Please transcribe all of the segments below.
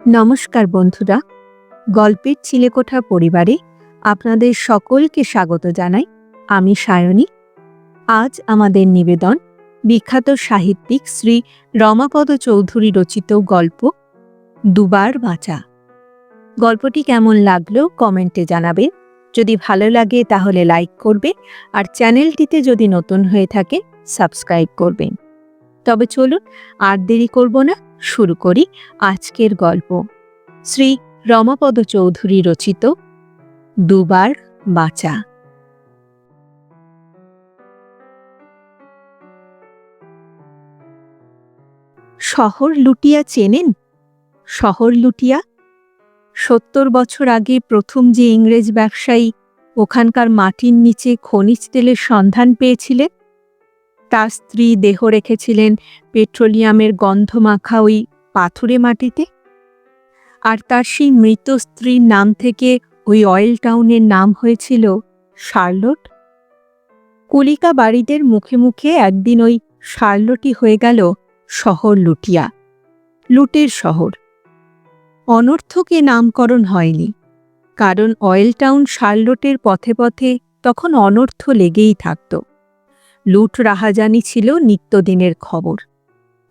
নমস্কার বন্ধুরা, গল্পের চিলেকোঠা পরিবারে আপনাদের সকলকে স্বাগত জানাই। আমি সায়নী। আজ আমাদের নিবেদন বিখ্যাত সাহিত্যিক শ্রী রমাপদ চৌধুরী রচিত গল্প দুবার বাঁচা। গল্পটি কেমন লাগলো কমেন্টে জানাবেন। যদি ভালো লাগে তাহলে লাইক করবে, আর চ্যানেলটিতে যদি নতুন হয়ে থাকে সাবস্ক্রাইব করবেন। তবে চলুন আর দেরি করব না, শুরু করি আজকের গল্প। শ্রী রমাপদ চৌধুরী রচিত দুবার বাঁচা। শহর লুটিয়া চেনেন? শহর লুটিয়া ৭০ বছর আগে প্রথম যে ইংরেজ ব্যবসায়ী ওখানকার মাটির নিচে খনিজ তেলের সন্ধান পেয়েছিলেন, তার স্ত্রী দেহ রেখেছিলেন পেট্রোলিয়ামের গন্ধমাখা ওই পাথুরে মাটিতে। আর তার সেই মৃত স্ত্রীর নাম থেকে ওই অয়েল টাউনের নাম হয়েছিল শার্লট। কলিকা বাড়িদের মুখে মুখে একদিন ওই শার্লটই হয়ে গেল শহর লুটিয়া, লুটের শহর। অনর্থকে নামকরণ হয়নি, কারণ অয়েল টাউন শার্লটের পথে পথে তখন অনর্থ লেগেই থাকত। লুট রাহাজানি ছিল নিত্যদিনের খবর।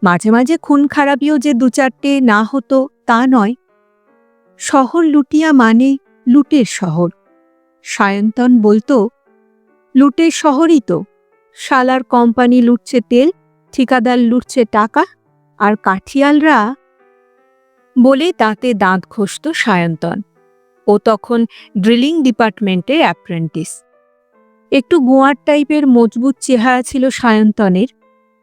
মাঝে মাঝে খুন খারাপিও যে দু চারটে না হতো তা নয়। শহর লুটিয়া মানে লুটের শহর। সায়ন্তন বলতো, লুটের শহরই তো, শালার কোম্পানি লুটছে তেল, ঠিকাদার লুটছে টাকা, আর কাঠিয়ালরা। বলে দাঁতে দাঁত ঘষত সায়ন্তন। ও তখন ড্রিলিং ডিপার্টমেন্টের অ্যাপ্রেন্টিস। একটু গোয়ার টাইপের মজবুত চেহারা ছিল সায়ন্তনের।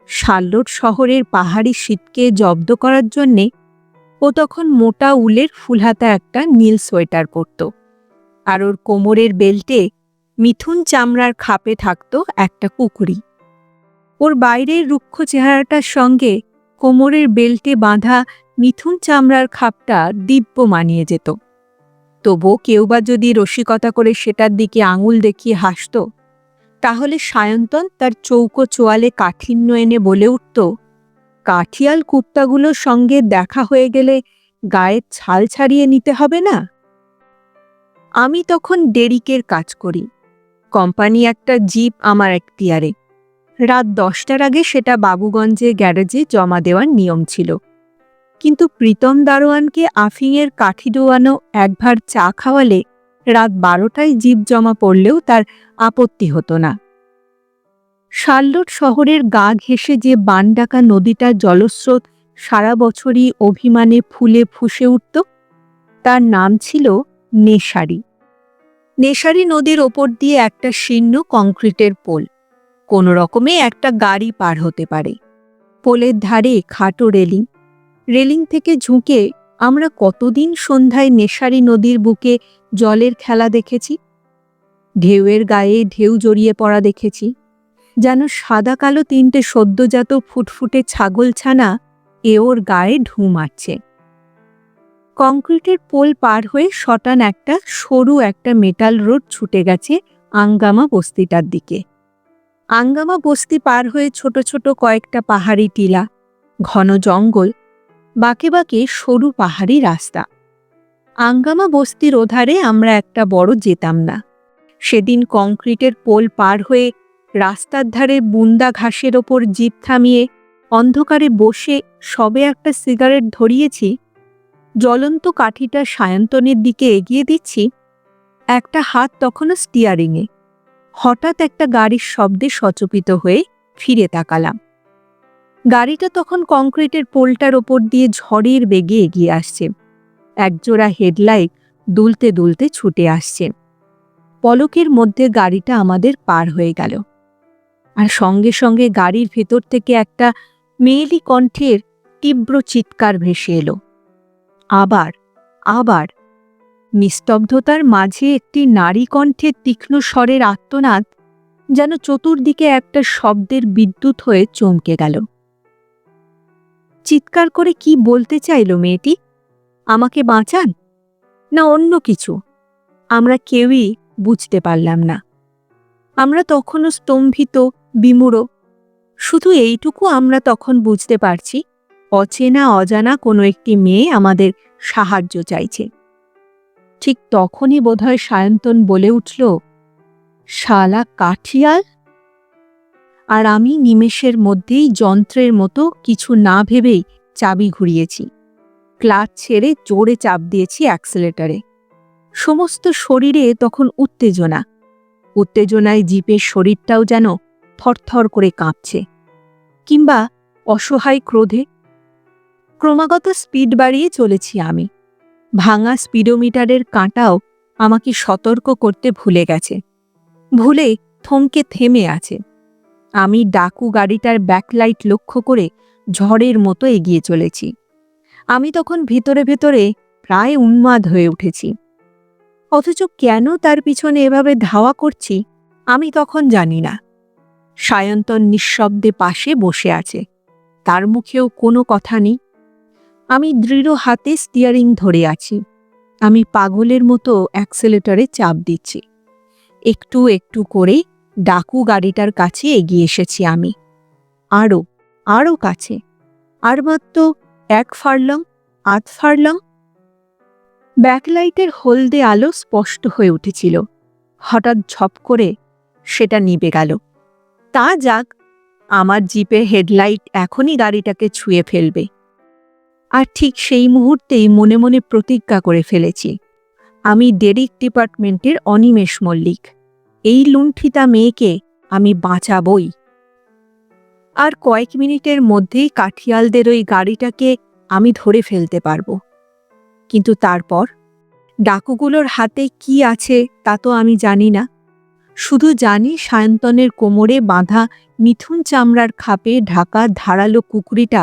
শার্লট শহরের পাহাড়ি শীতকে জব্দ করার জন্যে ও তখন মোটা উলের ফুলহাতা একটা নীল সোয়েটার পরত, আর ওর কোমরের বেল্টে মিথুন চামড়ার খাপে থাকত একটা কুকুরি। ওর বাইরের রুক্ষ চেহারাটার সঙ্গে কোমরের বেল্টে বাঁধা মিথুন চামড়ার খাপটা দিব্য মানিয়ে যেত। তবুও কেউ বা যদি রসিকতা করে সেটার দিকে আঙুল দেখিয়ে হাসত, তাহলে সায়ন্তন তার চৌকো চোয়ালে কাঠিন্য এনে বলে উঠত, কাঠিয়াল কুত্তাগুলোর সঙ্গে দেখা হয়ে গেলে গায়ের ছাল ছাড়িয়ে নিতে হবে না? আমি তখন ডেরিকের কাজ করি। কোম্পানি একটা জিপ আমার এখতিয়ারে। রাত 10টার আগে সেটা বাবুগঞ্জে গ্যারেজে জমা দেওয়ার নিয়ম ছিল। কিন্তু প্রীতম দারোয়ানকে আফিংয়ের কাঠি ডোয়ানো একবার চা খাওয়ালে রাত 12টায় জিপ জমা পড়লেও তার আপত্তি হতো না। শার্লট শহরের গা ঘেঁষে যে বানডাকা নদীটার জলস্রোত সারা বছরই অভিমানে ফুলে ফুসে উঠত, তার নাম ছিল নেশারি। নেশারি নদীর ওপর দিয়ে একটা শীর্ণ কংক্রিটের পোল। কোনো রকমে একটা গাড়ি পার হতে পারে। পোলের ধারে খাটো রেলিং। রেলিং থেকে ঝুঁকে আমরা কতদিন সন্ধ্যায় নেশারি নদীর বুকে জলের খেলা দেখেছি। ঢেউয়ের গায়ে ঢেউ জড়িয়ে পড়া দেখেছি, যেন সাদা কালো 3টে সদ্যজাত ফুটফুটে ছাগলছানা ওর গায়ে ঢু মারছে। কংক্রিটের পোল পার হয়ে শটান একটা সরু একটা মেটাল রোড ছুটে গেছে আঙ্গামা বস্তিটার দিকে। আঙ্গামা বস্তি পার হয়ে ছোট ছোট কয়েকটা পাহাড়ি টিলা, ঘন জঙ্গল, বাঁকে বাঁকে সরু পাহাড়ি রাস্তা। আঙ্গামা বস্তির ওধারে আমরা একটা বড় যেতাম না। সেদিন কংক্রিটের পোল পার হয়ে রাস্তার ধারে বুন্দা ঘাসের ওপর জিপ থামিয়ে অন্ধকারে বসে সবে একটা সিগারেট ধরিয়েছি, জ্বলন্ত কাঠিটা সায়ন্তনের দিকে এগিয়ে দিচ্ছি, একটা হাত তখনও স্টিয়ারিংয়ে। হঠাৎ একটা গাড়ির শব্দে সচকিত হয়ে ফিরে তাকালাম। গাড়িটা তখন কংক্রিটের পোলটার ওপর দিয়ে ঝড়ের বেগে এগিয়ে আসছে। একজোড়া হেডলাইট দুলতে দুলতে ছুটে আসছে। পলকের মধ্যে গাড়িটা আমাদের পার হয়ে গেল, আর সঙ্গে সঙ্গে গাড়ির ভেতর থেকে একটা মেয়েলি কণ্ঠের তীব্র চিৎকার ভেসে এলো। আবার আবার নিস্তব্ধতার মাঝে একটি নারী কণ্ঠের তীক্ষ্ণ স্বরের আর্তনাদ যেন চতুর্দিকে একটা শব্দের বিদ্যুৎ হয়ে চমকে গেল। চিৎকার করে কি বলতে চাইল মেয়েটি? আমাকে বাঁচান না অন্য কিছু? আমরা কেউই বুঝতে পারলাম না। আমরা তখনও স্তম্ভিত, বিমূঢ়। শুধু এইটুকু আমরা তখন বুঝতে পারছি, অচেনা অজানা কোনো একটি মেয়ে আমাদের সাহায্য চাইছে। ঠিক তখনই বোধহয় সায়ন্তন বলে উঠল, শালা কাঠিয়াল। আর আমি নিমেষের মধ্যেই যন্ত্রের মতো কিছু না ভেবেই চাবি ঘুরিয়েছি, ক্লাচ ছেড়ে জোরে চাপ দিয়েছি অ্যাক্সেলেটারে। সমস্ত শরীরে তখন উত্তেজনা, উত্তেজনায় জিপের শরীরটাও যেন থরথর করে কাঁপছে, কিংবা অসহায় ক্রোধে। ক্রমাগত স্পিড বাড়িয়ে চলেছি আমি। ভাঙা স্পিডোমিটারের কাঁটাও আমাকে সতর্ক করতে ভুলে গেছে, ভুলে থমকে থেমে আছে। আমি ডাকু গাড়িটার ব্যাকলাইট লক্ষ্য করে ঝড়ের মতো এগিয়ে চলেছি। আমি তখন ভেতরে ভেতরে প্রায় উন্মাদ হয়ে উঠেছি। অথচ কেন তার পিছনে এভাবে ধাওয়া করছি আমি তখন জানি না। সায়ন্তন নিঃশব্দে পাশে বসে আছে, তার মুখেও কোনো কথা নেই। আমি দৃঢ় হাতে স্টিয়ারিং ধরে আছি। আমি পাগলের মতো অ্যাক্সেলেটরে চাপ দিচ্ছি। একটু একটু করে ডাকু গাড়িটার কাছে এগিয়ে এসেছি আমি, আরও কাছে। আর মাত্র 1 ফার্লং, 8 ফার্লং। ব্যাকলাইটের হলদে আলো স্পষ্ট হয়ে উঠেছিল। হঠাৎ ঝপ করে সেটা নিভে গেল। তা যাক, আমার জিপের হেডলাইট এখনই গাড়িটাকে ছুঁয়ে ফেলবে। আর ঠিক সেই মুহূর্তেই মনে মনে প্রতিজ্ঞা করে ফেলেছি, আমি ডেরিক ডিপার্টমেন্টের অনিমেষ মল্লিক। এই লুণ্ঠিতা মেয়েকে আমি বাঁচাবই। আর কয়েক মিনিটের মধ্যেই কাঠিয়ালদের ওই গাড়িটাকে আমি ধরে ফেলতে পারব। কিন্তু তারপর ডাকুগুলোর হাতে কি আছে তা তো আমি জানি না। শুধু জানি সায়ন্তনের কোমরে বাঁধা মিথুন চামড়ার খাপে ঢাকা ধারালো কুকুরিটা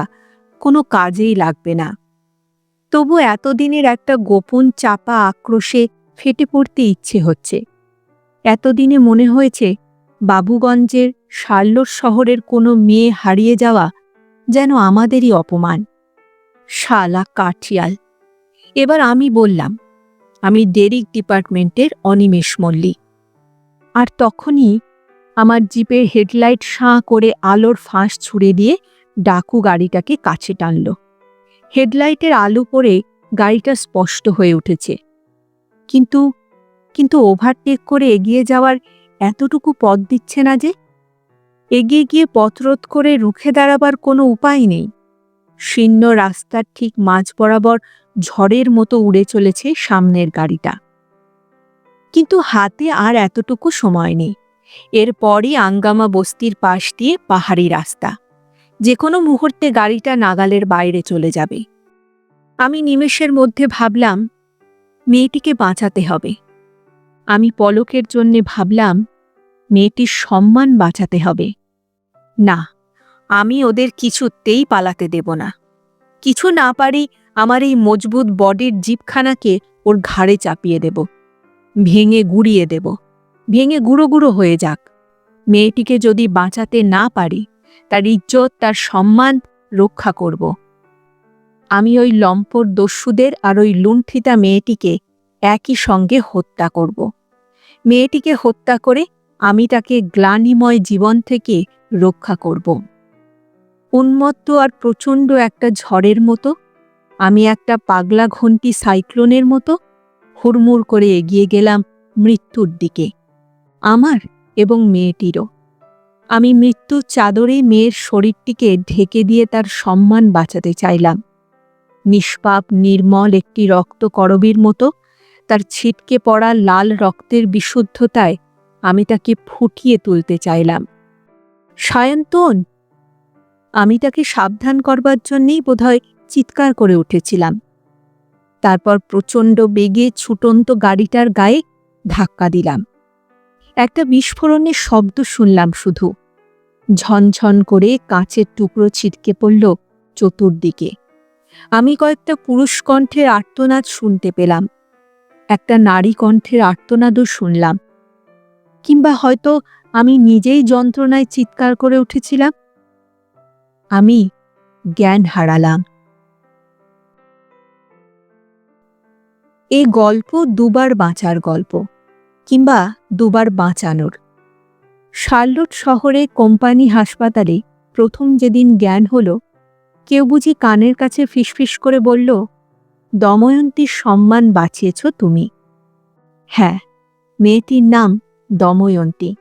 কোনো কাজেই লাগবে না। তবু এতদিনের একটা গোপন চাপা আক্রোশে ফেটে পড়তে ইচ্ছে হচ্ছে। এতদিনে মনে হয়েছে বাবুগঞ্জের শার্লট শহরের কোনো মেয়ে হারিয়ে যাওয়া যেন আমাদেরই অপমান। শালা কাঠিয়াল। এবার আমি বললাম, আমি ডেরিক ডিপার্টমেন্টের অনিমেষ মল্লিক। আর তখনই আমার জিপের হেডলাইট সাঁ করে আলোর ফাঁস ছুড়ে দিয়ে ডাকু গাড়িটাকে কাছে টানল। হেডলাইটের আলো পড়ে গাড়িটা স্পষ্ট হয়ে উঠেছে। কিন্তু ওভারটেক করে এগিয়ে যাওয়ার এতটুকু পথ দিচ্ছে না যে। এগিয়ে গিয়ে পথরোধ করে রুখে দাঁড়াবার কোনো উপায় নেই। শীর্ণ রাস্তার ঠিক মাঝ বরাবর ঝড়ের মতো উড়ে চলেছে সামনের গাড়িটা। কিন্তু হাতে আর এতটুকু সময় নেই। এরপরই আঙ্গামা বস্তির পাশ দিয়ে পাহাড়ি রাস্তা। যে কোনো মুহূর্তে গাড়িটা নাগালের বাইরে চলে যাবে। আমি নিমেষের মধ্যে ভাবলাম, মেয়েটিকে বাঁচাতে হবে। আমি পলকের জন্যে ভাবলাম, মেয়েটির সম্মান বাঁচাতে হবে। না, আমি ওদের কিছুতেই পালাতে দেব না। কিছু না পারি আমার এই মজবুত বডির জিপখানাকে ওর ঘাড়ে চাপিয়ে দেব, ভেঙে গুঁড়িয়ে দেব, ভেঙে গুঁড়ো গুঁড়ো হয়ে যাক। মেয়েটিকে যদি বাঁচাতে না পারি, তার ইজ্জত, তার সম্মান রক্ষা করব। আমি ওই লম্পট দস্যুদের আর ওই লুণ্ঠিতা মেয়েটিকে একই সঙ্গে হত্যা করব। মেয়েটিকে হত্যা করে আমি তাকে গ্লানিময় জীবন থেকে রক্ষা করব। উন্মত্ত আর প্রচণ্ড একটা ঝড়ের মতো, আমি একটা পাগলা ঘণ্টি সাইক্লোনের মতো হুড়মুড় করে এগিয়ে গেলাম মৃত্যুর দিকে, আমার এবং মেয়েটিরও। আমি মৃত্যুর চাদরে মেয়ের শরীরটিকে ঢেকে দিয়ে তার সম্মান বাঁচাতে চাইলাম। নিষ্পাপ নির্মল একটি রক্তকরবীর মতো তার ছিটকে পড়া লাল রক্তের বিশুদ্ধতায় আমি তাকে ফুটিয়ে তুলতে চাইলাম। সায়ন্তন! আমি তাকে সাবধান করবার জন্যেই বোধহয় চিৎকার করে উঠেছিলাম। তারপর প্রচণ্ড বেগে ছুটন্ত গাড়িটার গায়ে ধাক্কা দিলাম। একটা বিস্ফোরণের শব্দ শুনলাম শুধু। ঝনঝন করে কাঁচের টুকরো ছিটকে পড়ল চতুর্দিকে। আমি কয়েকটা পুরুষ কণ্ঠের আর্তনাদ শুনতে পেলাম। একটা নারী কণ্ঠের আর্তনাদও শুনলাম। কিংবা হয়তো আমি নিজেই যন্ত্রণায় চিৎকার করে উঠেছিলাম। আমি জ্ঞান হারালাম। এ গল্প দুবার বাঁচার গল্প, কিংবা দুবার বাঁচানোর। শার্লট শহরে কোম্পানি হাসপাতালে প্রথম যেদিন জ্ঞান হলো, কেউ বুঝি কানের কাছে ফিসফিস করে বলল, দময়ন্তীর সম্মান বাঁচিয়েছ তুমি। হ্যাঁ, মেয়েটির নাম দময়ন্তী।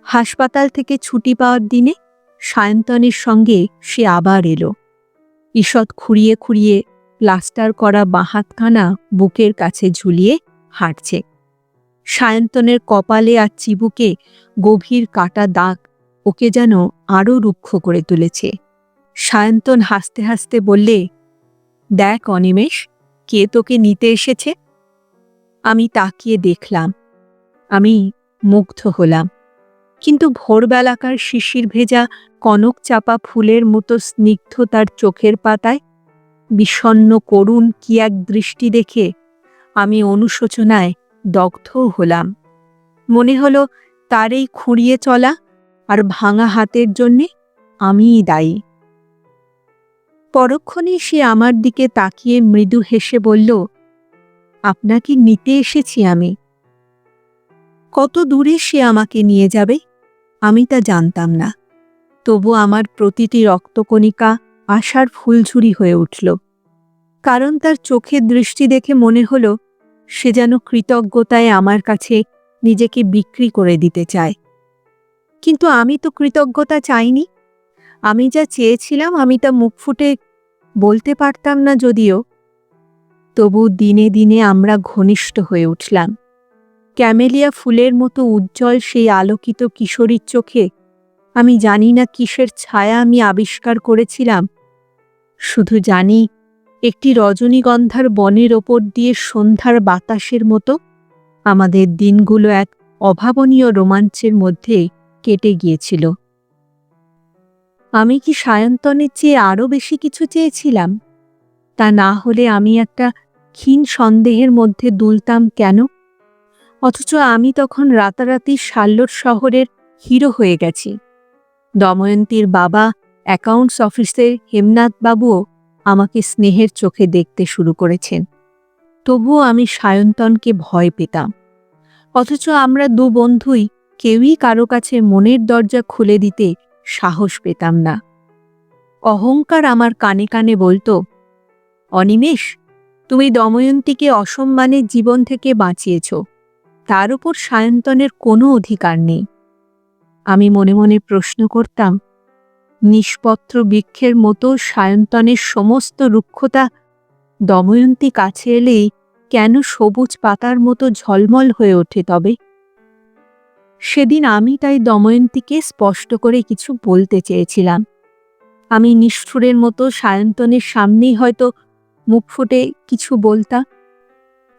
হাসপাতাল থেকে ছুটি পাওয়ার দিনে সায়ন্তনের সঙ্গে সে আবার এলো। ঈষৎ খুঁড়িয়ে খুঁড়িয়ে প্লাস্টার করা বাঁ হাতখানা বুকের কাছে ঝুলিয়ে হাঁটছে। সায়ন্তনের কপালে আর চিবুকে গভীর কাটা দাগ ওকে যেন আরও রুক্ষ করে তুলেছে। সায়ন্তন হাসতে হাসতে বললে, দেখ অনিমেষ, কে তোকে নিতে এসেছে। আমি তাকিয়ে দেখলাম। আমি মুগ্ধ হলাম। কিন্তু ভোরবেলাকার শিশির ভেজা কনক চাপা ফুলের মতো স্নিগ্ধ তার চোখের পাতায় বিষণ্ণ করুণ কি এক দৃষ্টি দেখে আমি অনুশোচনায় দগ্ধ হলাম। মনে হলো তার এই খুঁড়িয়ে চলা আর ভাঙা হাতের জন্যে আমিই দায়ী। পরক্ষণে সে আমার দিকে তাকিয়ে মৃদু হেসে বলল, আপনাকে নিতে এসেছি আমি। কত দূরে সে আমাকে নিয়ে যাবে আমি তা জানতাম না, তবু আমার প্রতিটি রক্তকণিকা আশার ফুলঝুরি হয়ে উঠল। কারণ তার চোখের দৃষ্টি দেখে মনে হলো সে যেন কৃতজ্ঞতায় আমার কাছে নিজেকে বিক্রি করে দিতে চায়। কিন্তু আমি তো কৃতজ্ঞতা চাইনি। আমি যা চেয়েছিলাম আমি তা মুখ ফুটে বলতে পারতাম না যদিও। তবু দিনে দিনে আমরা ঘনিষ্ঠ হয়ে উঠলাম। ক্যামেলিয়া ফুলের মতো উজ্জ্বল সেই আলোকিত কিশোরীর চোখে আমি জানি না কিসের ছায়া আমি আবিষ্কার করেছিলাম। শুধু জানি একটি রজনীগন্ধার বনের ওপর দিয়ে সন্ধ্যার বাতাসের মতো আমাদের দিনগুলো এক অভাবনীয় রোমাঞ্চের মধ্যে কেটে গিয়েছিল। আমি কি সায়ন্তনের চেয়ে আরও বেশি কিছু চেয়েছিলাম? তা না হলে আমি একটা ক্ষীণ সন্দেহের মধ্যে দুলতাম কেন? অথচ আমি তখন রাতারাতি শার্লট শহরের হিরো হয়ে গেছি। দময়ন্তীর বাবা অ্যাকাউন্টস অফিসের হেমনাথবাবুও আমাকে স্নেহের চোখে দেখতে শুরু করেছেন। তবুও আমি সায়ন্তনকে ভয় পেতাম। অথচ আমরা দু বন্ধুই কেউই কারো কাছে মনের দরজা খুলে দিতে সাহস পেতাম না। অহংকার আমার কানে কানে বলতো, অনিমেষ, তুমি দময়ন্তীকে অসম্মানের জীবন থেকে বাঁচিয়েছ, তার উপর সায়ন্তনের কোনো অধিকার নেই। আমি মনে মনে প্রশ্ন করতাম, নিষ্পত্র বৃক্ষের মতো সায়ন্তনের সমস্ত রুক্ষতা দময়ন্তী কাছে এলেই কেন সবুজ পাতার মতো ঝলমল হয়ে ওঠে তবে? সেদিন আমি তাই দময়ন্তীকে স্পষ্ট করে কিছু বলতে চেয়েছিলাম। আমি নিষ্ঠুরের মতো সায়ন্তনের সামনেই হয়তো মুখ ফুটে কিছু বলতাম।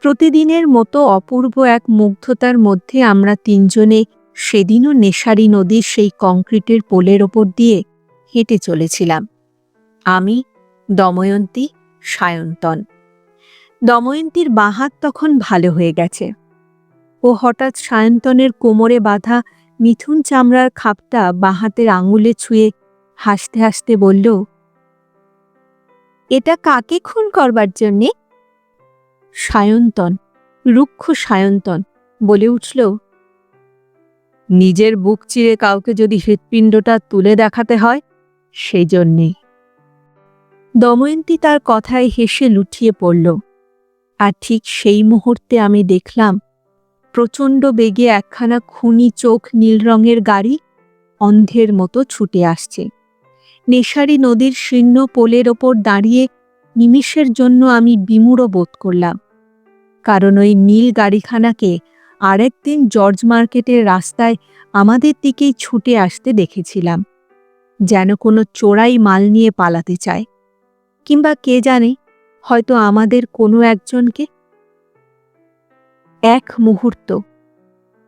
প্রতিদিনের মতো অপূর্ব এক মুগ্ধতার মধ্যে আমরা তিনজনে সেদিনও নেশারি নদীর সেই কংক্রিটের পোলের ওপর দিয়ে হেঁটে চলেছিলাম। আমি, দময়ন্তী, সায়ন্তন। দময়ন্তীর বাঁ হাত তখন ভালো হয়ে গেছে। ও হঠাৎ সায়ন্তনের কোমরে বাঁধা মিথুন চামড়ার খাপটা বাঁ হাতের আঙুলে ছুঁয়ে হাসতে হাসতে বলল, এটা কাকে খুন করবার জন্যে? সায়ন্তন, রুক্ষ সায়ন্তন বলে উঠল, নিজের বুক চিরে কাউকে যদি হৃৎপিণ্ডটা তুলে দেখাতে হয় সেই জন্যে। দময়ন্তী তার কথায় হেসে লুটিয়ে পড়ল। আর ঠিক সেই মুহূর্তে আমি দেখলাম প্রচণ্ড বেগে একখানা খুনি চোখ নীল রঙের গাড়ি অন্ধের মতো ছুটে আসছে। নেশারি নদীর শীর্ণ পোলের ওপর দাঁড়িয়ে নিমিষের জন্য আমি বিমূঢ় বোধ করলাম, কারণ ওই নীল গাড়িখানাকে আরেকদিন জর্জ মার্কেটের রাস্তায় আমাদের দিকেই ছুটে আসতে দেখেছিলাম, যেন কোনো চোরাই মাল নিয়ে পালাতে চায়, কিংবা কে জানে, হয়তো আমাদের কোনো একজনকে।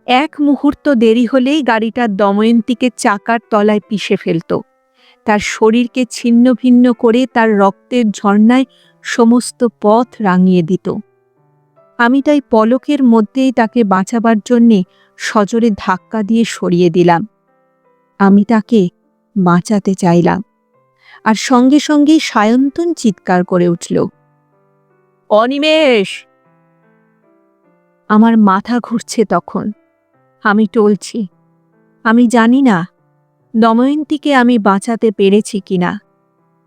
এক মুহূর্ত দেরি হলেই গাড়িটা দময়ন্তীকে চাকার তলায় পিষে ফেলত, তার শরীরকে ছিন্ন ভিন্ন করে তার রক্তের ঝর্ণায় সমস্ত পথ রাঙিয়ে দিত। আমি তাই পলকের মধ্যেই তাকে বাঁচাবার জন্যে সজোরে ধাক্কা দিয়ে সরিয়ে দিলাম। আমি তাকে বাঁচাতে চাইলাম, আর সঙ্গে সঙ্গেই সায়ন্তন চিৎকার করে উঠল, অনিমেষ! আমার মাথা ঘুরছে তখন। আমি টলছি। আমি জানি না দময়ন্তীকে আমি বাঁচাতে পেরেছি কিনা।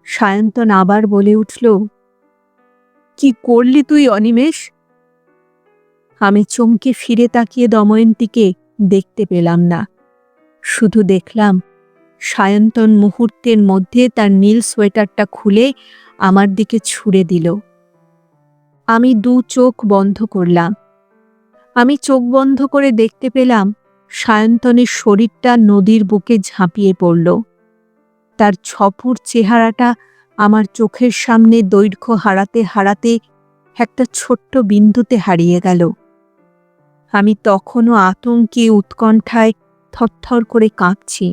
সায়ন্তন আবার বলে উঠল, কি করলি তুই অনিমেষ? আমি চমকে ফিরে তাকিয়ে দময়ন্তীকে দেখতে পেলাম না। শুধু দেখলাম সায়ন্তন মুহূর্তের মধ্যে তার নীল সোয়েটারটা খুলে আমার দিকে ছুঁড়ে দিল। আমি দু চোখ বন্ধ করলাম। আমি চোখ বন্ধ করে দেখতে পেলাম সায়ন্তনের শরীরটা নদীর বুকে ঝাঁপিয়ে পড়ল। তার ছপুর চেহারাটা আমার চোখের সামনে দৈর্ঘ্য হারাতে হারাতে একটা ছোট্ট বিন্দুতে হারিয়ে গেল। আমি তখনও আতঙ্কে উৎকণ্ঠায় থরথর করে কাঁপছি।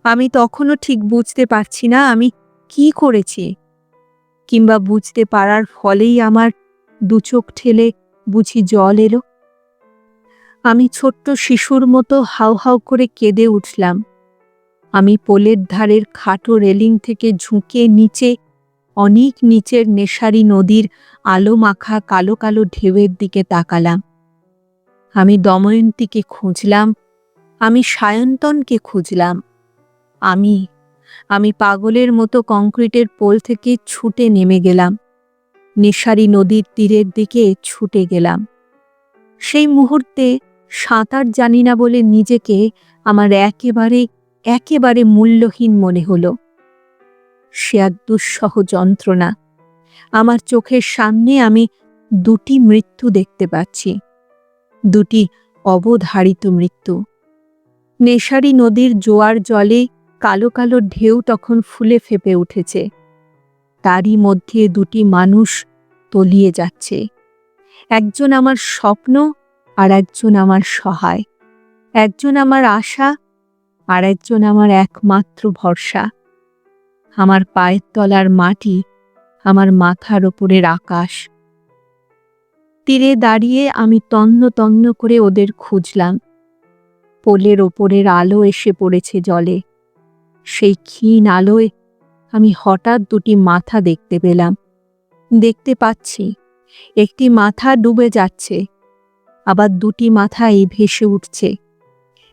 আমি তখনও ঠিক বুঝতে পারছি না আমি কি করেছি, কিংবা বুঝতে পারার ফলেই আমার দু চোখ ঠেলে বুঝি জল এলো। আমি ছোট্ট শিশুর মতো হাউ হাউ করে কেঁদে উঠলাম। আমি পোলের ধারের খাটো রেলিং থেকে ঝুঁকে নিচে, অনেক নিচের নেশারি নদীর আলো মাখা কালো কালো ঢেউয়ের দিকে তাকালাম। আমি দময়ন্তীকে খুঁজলাম, আমি সায়ন্তনকে খুঁজলাম। আমি পাগলের মতো কংক্রিটের পোল থেকে ছুটে নেমে গেলাম, নেশারি নদীর তীরের দিকে ছুটে গেলাম। সেই মুহূর্তে সাঁতার জানি না বলে নিজেকে আমার একেবারে মূল্যহীন মনে হলো। সে এক দুঃসহ যন্ত্রণা। আমার চোখের সামনে আমি দুটি মৃত্যু দেখতে পাচ্ছি, দুটি অবধারিত মৃত্যু। নেশারি নদীর জোয়ার জলে কালো কালো ঢেউ তখন ফুলে ফেপে উঠেছে। তারই মধ্যে দুটি মানুষ তলিয়ে যাচ্ছে। একজন আমার স্বপ্ন, আর একজন আমার সহায়। একজন আমার আশা, আর একজন আমার একমাত্র ভরসা। আমার পায়ের তলার মাটি, আমার মাথার ওপরের আকাশ। তীরে দাঁড়িয়ে আমি তন্ন তন্ন করে ওদের খুঁজলাম। পোলের ওপরের আলো এসে পড়েছে জলে। সেই ক্ষীণ আলোয় আমি হঠাৎ দুটি মাথা দেখতে পেলাম। দেখতে পাচ্ছি একটি মাথা ডুবে যাচ্ছে, আবার দুটি মাথা এই ভেসে উঠছে।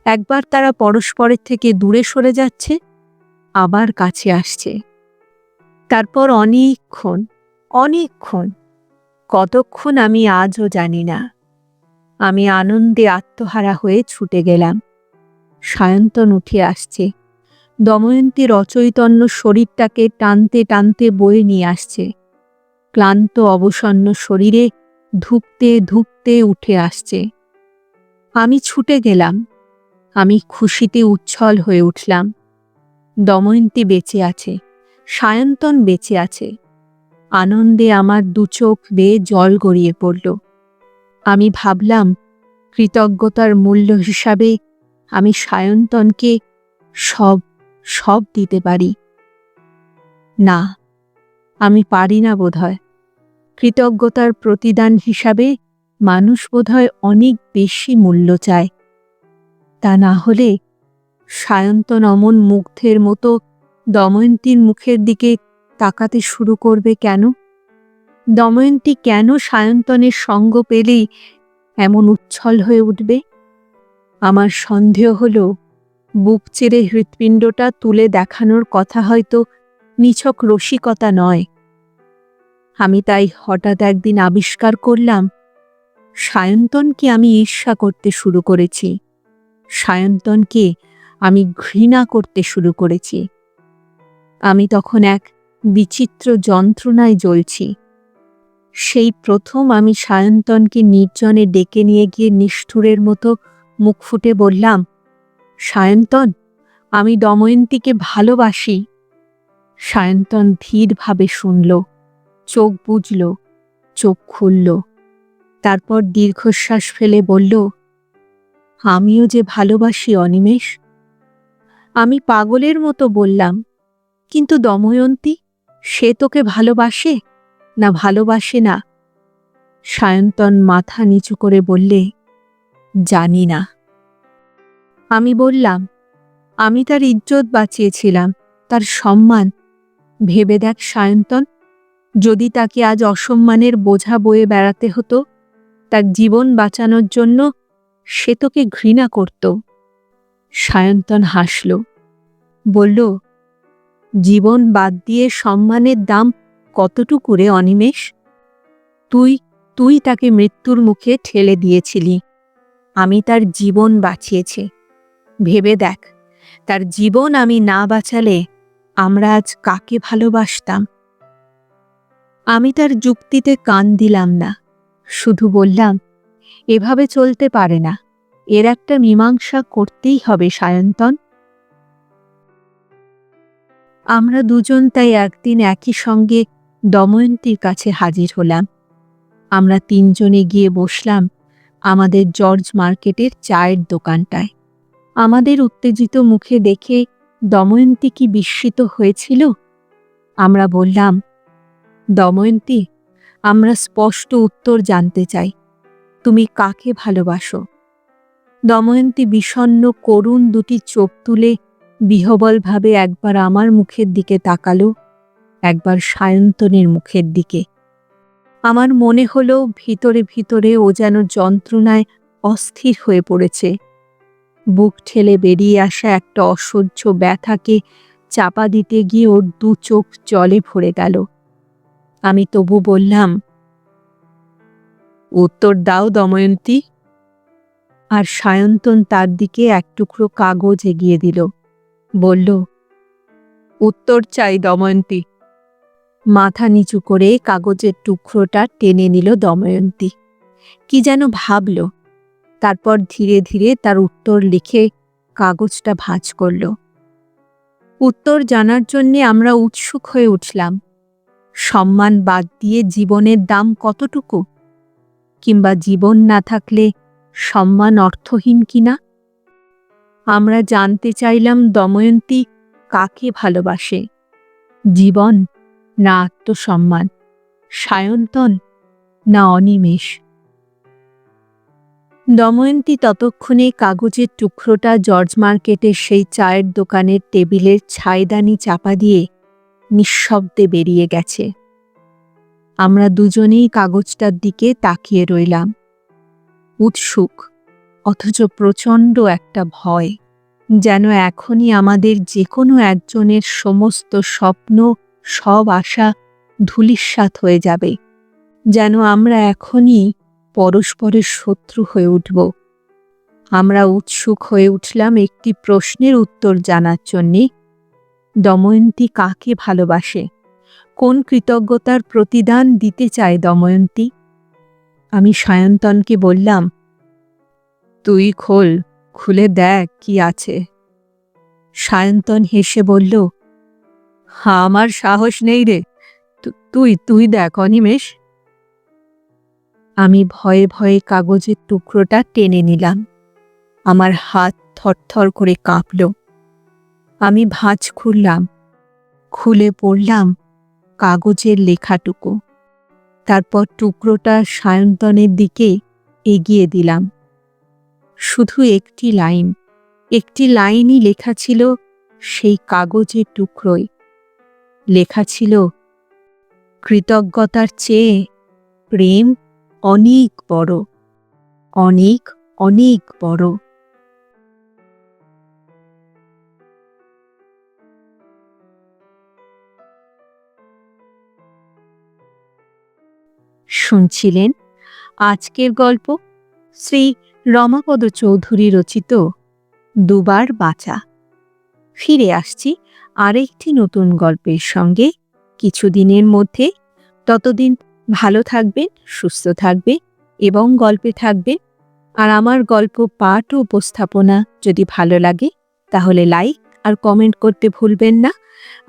একবার তারা পরস্পরের থেকে দূরে সরে যাচ্ছে, আবার কাছে আসছে। তারপর অনেকক্ষণ, কতক্ষণ আমি আজও জানি না, আমি আনন্দে আত্মহারা হয়ে ছুটে গেলাম। সায়ন্তন উঠে আসছে, দময়ন্তীর অচৈতন্য শরীরটাকে টানতে টানতে বয়ে নিয়ে আসছে। ক্লান্ত অবসন্ন শরীরে ধুঁকতে ধুঁকতে উঠে আসছে। আমি ছুটে গেলাম, আমি খুশিতে উচ্ছল হয়ে উঠলাম। দময়ন্তী বেঁচে আছে, সায়ন্তন বেঁচে আছে। আনন্দে আমার দু চোখ বেয়ে জল গড়িয়ে পড়ল। আমি ভাবলাম কৃতজ্ঞতার মূল্য হিসাবে আমি সায়ন্তনকে সব দিতে পারি। না, আমি পারি না বোধহয়। কৃতজ্ঞতার প্রতিদান হিসাবে মানুষ বোধহয় অনেক বেশি মূল্য চায়। তা না হলে সায়ন্তন অমন মুগ্ধের মতো দময়ন্তীর মুখের দিকে তাকাতে শুরু করবে কেন? দময়ন্তী কেন সায়ন্তনের সঙ্গ পেলেই এমন উচ্ছল হয়ে উঠবে? আমার সন্দেহ হল বুক চেড়ে হৃৎপিণ্ডটা তুলে দেখানোর কথা হয়তো নিছক রসিকতা নয়। আমি তাই হঠাৎ একদিন আবিষ্কার করলাম সায়ন্তনকে আমি ঈর্ষা করতে শুরু করেছি, সায়ন্তনকে আমি ঘৃণা করতে শুরু করেছি। আমি তখন এক বিচিত্র যন্ত্রণায় জ্বলছি। সেই প্রথম আমি সায়ন্তনকে নির্জনে ডেকে নিয়ে গিয়ে নিষ্ঠুরের মতো মুখ ফুটে বললাম, সায়ন্তন, আমি দময়ন্তীকে ভালোবাসি। সায়ন্তন ধীরভাবে শুনল, চোখ বুজল, চোখ খুলল। তারপর দীর্ঘশ্বাস ফেলে বলল, আমিও যে ভালোবাসি অনিমেষ। আমি পাগলের মতো বললাম, কিন্তু দময়ন্তী, সে তোকে ভালোবাসে না ভালোবাসে না? সায়ন্তন মাথা নিচু করে বললে, জানি না। আমি বললাম, আমি তার ইজ্জত বাঁচিয়েছিলাম, তার সম্মান। ভেবে দেখ সায়ন্তন, যদি তাকে আজ অসম্মানের বোঝা বয়ে বেড়াতে হতো, তার জীবন বাঁচানোর জন্য সে তোকে ঘৃণা করত। সায়ন্তন হাসল, বলল, জীবন বাদ দিয়ে সম্মানের দাম কতটুকু রে অনিমেষ? তুই তুই তাকে মৃত্যুর মুখে ঠেলে দিয়েছিলি। আমি তার জীবন বাঁচিয়েছি। ভেবে দেখ, তার জীবন আমি না বাঁচালে আমরা আজ কাকে ভালোবাসতাম? আমি তার যুক্তিতে কান দিলাম না, শুধু বললাম, এভাবে চলতে পারে না, এর একটা মীমাংসা করতেই হবে সায়ন্তন। আমরা দুজন তাই একদিন একই সঙ্গে দময়ন্তীর কাছে হাজির হলাম। আমরা তিনজনে গিয়ে বসলাম আমাদের জর্জ মার্কেটের চায়ের দোকানটায়। আমাদের উত্তেজিত মুখে দেখে দময়ন্তী কি বিস্মিত হয়েছিল। আমরা বললাম, দময়ন্তী, আমরা স্পষ্ট উত্তর জানতে চাই, তুমি কাকে ভালোবাসো? দময়ন্তী বিষণ্ণ করুণ দুটি চোখ তুলে বিহ্বলভাবে একবার আমার মুখের দিকে তাকালো, একবার সায়ন্তনের মুখের দিকে। আমার মনে হলো ভিতরে ভিতরে ও যেন যন্ত্রণায় অস্থির হয়ে পড়েছে। বুক ঠেলে বেরিয়ে আসা একটা অসহ্য ব্যথাকে চাপা দিতে গিয়ে ওর দু চোখ জলে ভরে গেল। আমি তবু বললাম, উত্তর দাও দময়ন্তী। আর সায়ন্তন তার দিকে এক টুকরো কাগজ এগিয়ে দিল, বলল, উত্তর চাই দময়ন্তী। মাথা নিচু করে কাগজের টুকরোটা টেনে নিল দময়ন্তী। কি যেন ভাবল, তারপর ধীরে ধীরে তার উত্তর লিখে কাগজটা ভাঁজ করল। উত্তর জানার জন্যে আমরা উৎসুক হয়ে উঠলাম। সম্মান বাদ দিয়ে জীবনের দাম কতটুকু? কিংবা জীবন না থাকলে সম্মান অর্থহীন কিনা? আমরা জানতে চাইলাম দময়ন্তী কাকে ভালোবাসে, জীবন না আত্মসম্মান, সায়ন্তন না অনিমেষ? দময়ন্তী ততক্ষণে কাগজের টুকরোটা জর্জ মার্কেটের সেই চায়ের দোকানের টেবিলের ছাইদানি চাপা দিয়ে নিঃশব্দে বেরিয়ে গেছে। আমরা দুজনেই কাগজটার দিকে তাকিয়ে রইলাম, উৎসুক অথচ প্রচণ্ড একটা ভয়, যেন এখনই আমাদের যে কোনো একজনের সমস্ত স্বপ্ন, সব আশা ধূলিসাৎ হয়ে যাবে, যেন আমরা এখনই পরস্পরের শত্রু হয়ে উঠব। আমরা উৎসুক হয়ে উঠলাম একটি প্রশ্নের উত্তর জানার জন্যে, দময়ন্তী কাকে ভালোবাসে? কোন কৃতজ্ঞতার প্রতিদান দিতে চায় দময়ন্তী? আমি সায়ন্তনকে বললাম, তুই খোল, খুলে দেখ কি আছে। সায়ন্তন হেসে বলল, আমার সাহস নেই রে, তুই তুই দেখ অনিমেষ। আমি ভয়ে ভয়ে কাগজের টুকরোটা টেনে নিলাম। আমার হাত থরথর করে কাঁপল। আমি ভাঁজ খুললাম, খুলে পড়লাম কাগজের লেখাটুকু। তারপর টুকরোটা সায়ন্তনের দিকে এগিয়ে দিলাম। শুধু একটি লাইনই লেখা ছিল সেই কাগজের টুকরোয়। লেখা ছিল, কৃতজ্ঞতার চেয়ে প্রেম অনেক বড়, অনেক অনেক বড়। শুনছিলেন আজকের গল্প শ্রী রমাপদ চৌধুরী রচিত দুবার বাঁচা। ফিরে আসছি আরেকটি নতুন গল্পের সঙ্গে কিছুদিনের মধ্যে। ততদিন ভালো থাকবেন, সুস্থ থাকবেন এবং গল্পে থাকবেন। আর আমার গল্প পাঠ ও উপস্থাপনা যদি ভালো লাগে তাহলে লাইক আর কমেন্ট করতে ভুলবেন না।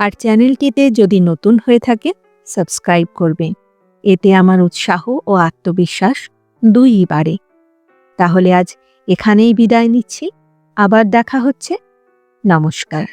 আর চ্যানেলটিতে যদি নতুন হয়ে থাকে সাবস্ক্রাইব করবেন, এতে আমার উৎসাহ ও আত্মবিশ্বাস দুইই বাড়ে। তাহলে আজ এখানেই বিদায় নিচ্ছি, আবার দেখা হচ্ছে। নমস্কার।